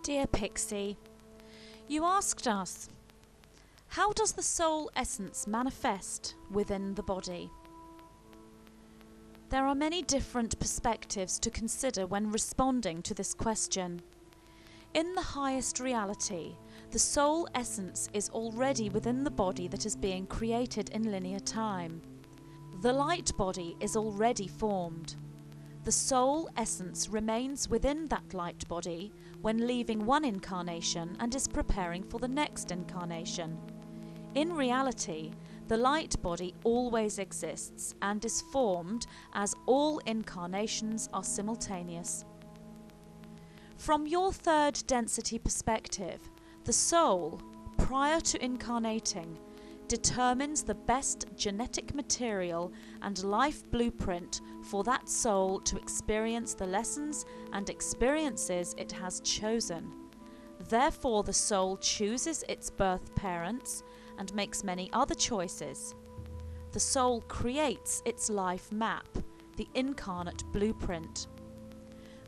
Dear Pixie, you asked us, how does the soul essence manifest within the body? There are many different perspectives to consider when responding to this question. In the highest reality, the soul essence is already within the body that is being created in linear time. The light body is already formed. The soul essence remains within that light body when leaving one incarnation and is preparing for the next incarnation. In reality, the light body always exists and is formed as all incarnations are simultaneous. From your third density perspective, the soul, prior to incarnating, determines the best genetic material and life blueprint for that soul to experience the lessons and experiences it has chosen. Therefore, the soul chooses its birth parents and makes many other choices. The soul creates its life map, the incarnate blueprint.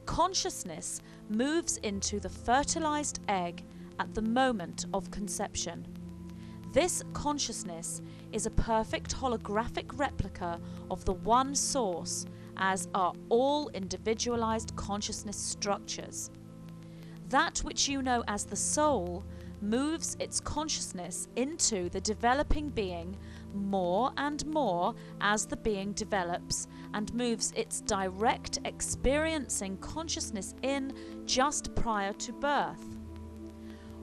Consciousness moves into the fertilized egg at the moment of conception. This consciousness is a perfect holographic replica of the one source, as are all individualized consciousness structures. That which you know as the soul moves its consciousness into the developing being more and more as the being develops, and moves its direct experiencing consciousness in just prior to birth.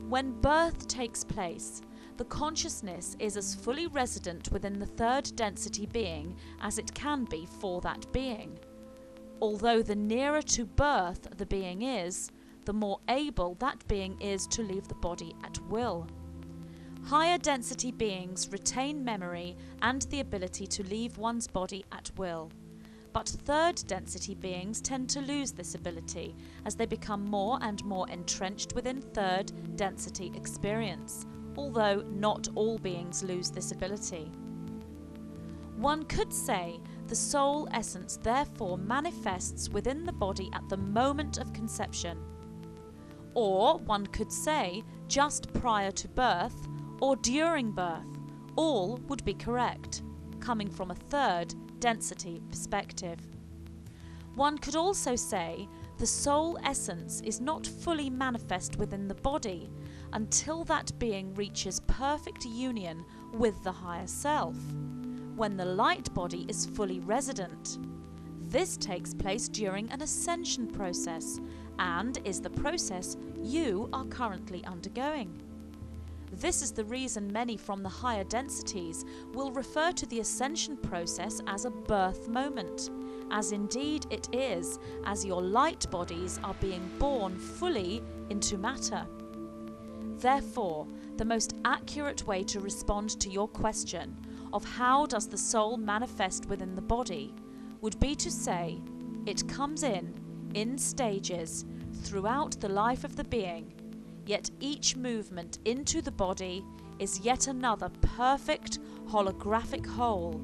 When birth takes place, the consciousness is as fully resident within the third density being as it can be for that being. Although the nearer to birth the being is, the more able that being is to leave the body at will. Higher density beings retain memory and the ability to leave one's body at will. But third density beings tend to lose this ability as they become more and more entrenched within third density experience, although not all beings lose this ability. One could say the soul essence therefore manifests within the body at the moment of conception. Or one could say just prior to birth or during birth. All would be correct, coming from a third density perspective. One could also say the soul essence is not fully manifest within the body until that being reaches perfect union with the higher self, when the light body is fully resident. This takes place during an ascension process and is the process you are currently undergoing. This is the reason many from the higher densities will refer to the ascension process as a birth moment, as indeed it is, as your light bodies are being born fully into matter. Therefore, the most accurate way to respond to your question of how does the soul manifest within the body would be to say it comes in stages throughout the life of the being, yet each movement into the body is yet another perfect holographic whole,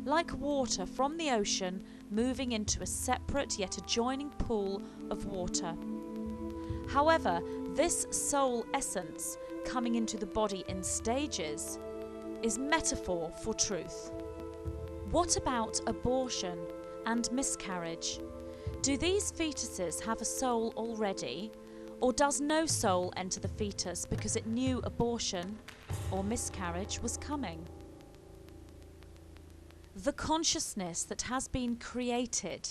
like water from the ocean moving into a separate yet adjoining pool of water. However, this soul essence coming into the body in stages is metaphor for truth. What about abortion and miscarriage? Do these fetuses have a soul already, or does no soul enter the fetus because it knew abortion or miscarriage was coming? The consciousness that has been created,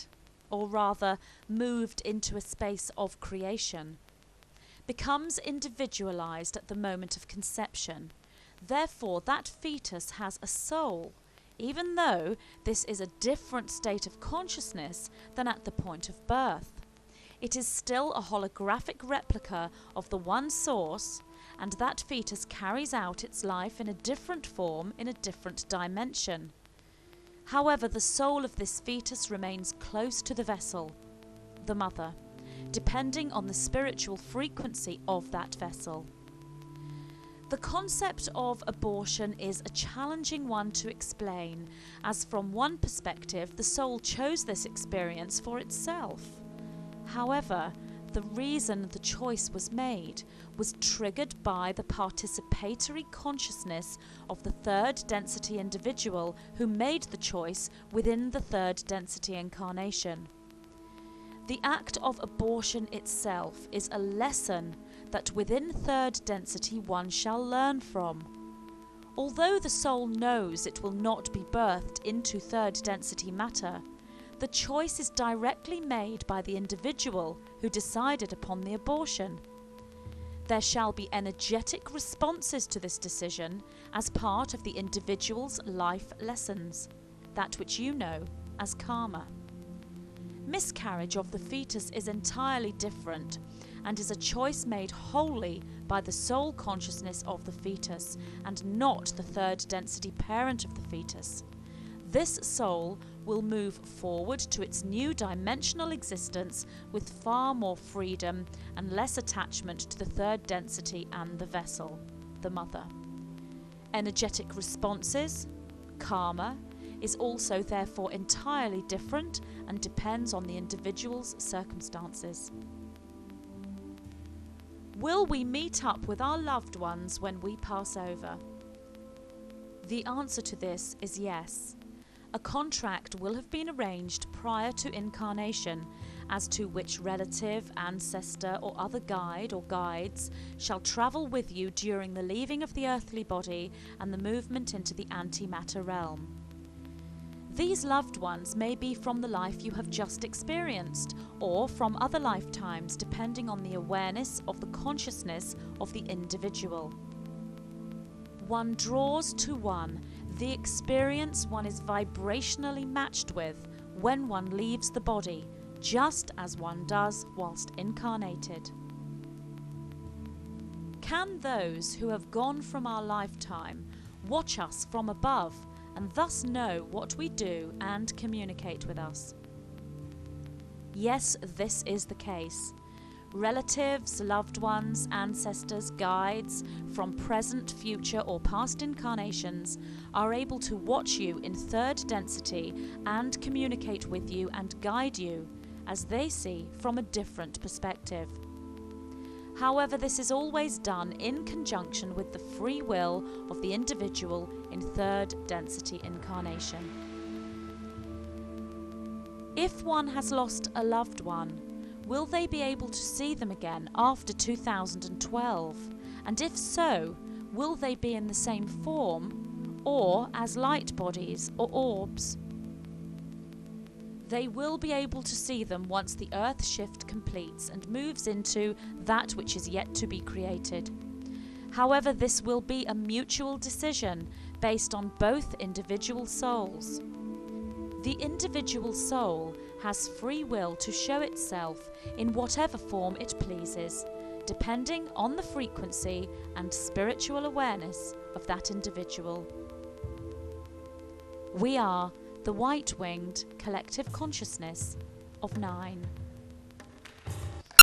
or rather moved into a space of creation, becomes individualized at the moment of conception. Therefore, that fetus has a soul, even though this is a different state of consciousness than at the point of birth. It is still a holographic replica of the one source, and that fetus carries out its life in a different form in a different dimension. However, the soul of this fetus remains close to the vessel, the mother, depending on the spiritual frequency of that vessel. The concept of abortion is a challenging one to explain, as from one perspective the soul chose this experience for itself. However, the reason the choice was made was triggered by the participatory consciousness of the third density individual who made the choice within the third density incarnation. The act of abortion itself is a lesson that within third density one shall learn from. Although the soul knows it will not be birthed into third density matter, the choice is directly made by the individual who decided upon the abortion. There shall be energetic responses to this decision as part of the individual's life lessons, that which you know as karma. Miscarriage of the fetus is entirely different and is a choice made wholly by the soul consciousness of the fetus and not the third density parent of the fetus. This soul will move forward to its new dimensional existence with far more freedom and less attachment to the third density and the vessel, the mother. Energetic responses, karma, is also therefore entirely different and depends on the individual's circumstances. Will we meet up with our loved ones when we pass over? The answer to this is yes. A contract will have been arranged prior to incarnation as to which relative, ancestor or other guide or guides shall travel with you during the leaving of the earthly body and the movement into the antimatter realm. These loved ones may be from the life you have just experienced or from other lifetimes, depending on the awareness of the consciousness of the individual. One draws to one the experience one is vibrationally matched with when one leaves the body, just as one does whilst incarnated. Can those who have gone from our lifetime watch us from above and thus know what we do and communicate with us? Yes, this is the case. Relatives, loved ones, ancestors, guides from present, future or past incarnations are able to watch you in third density and communicate with you and guide you as they see from a different perspective. However, this is always done in conjunction with the free will of the individual in third density incarnation. If one has lost a loved one, will they be able to see them again after 2012? And if so, will they be in the same form or as light bodies or orbs? They will be able to see them once the earth shift completes and moves into that which is yet to be created. However, this will be a mutual decision based on both individual souls. The individual soul has free will to show itself in whatever form it pleases, depending on the frequency and spiritual awareness of that individual. We are the white-winged collective consciousness of 9.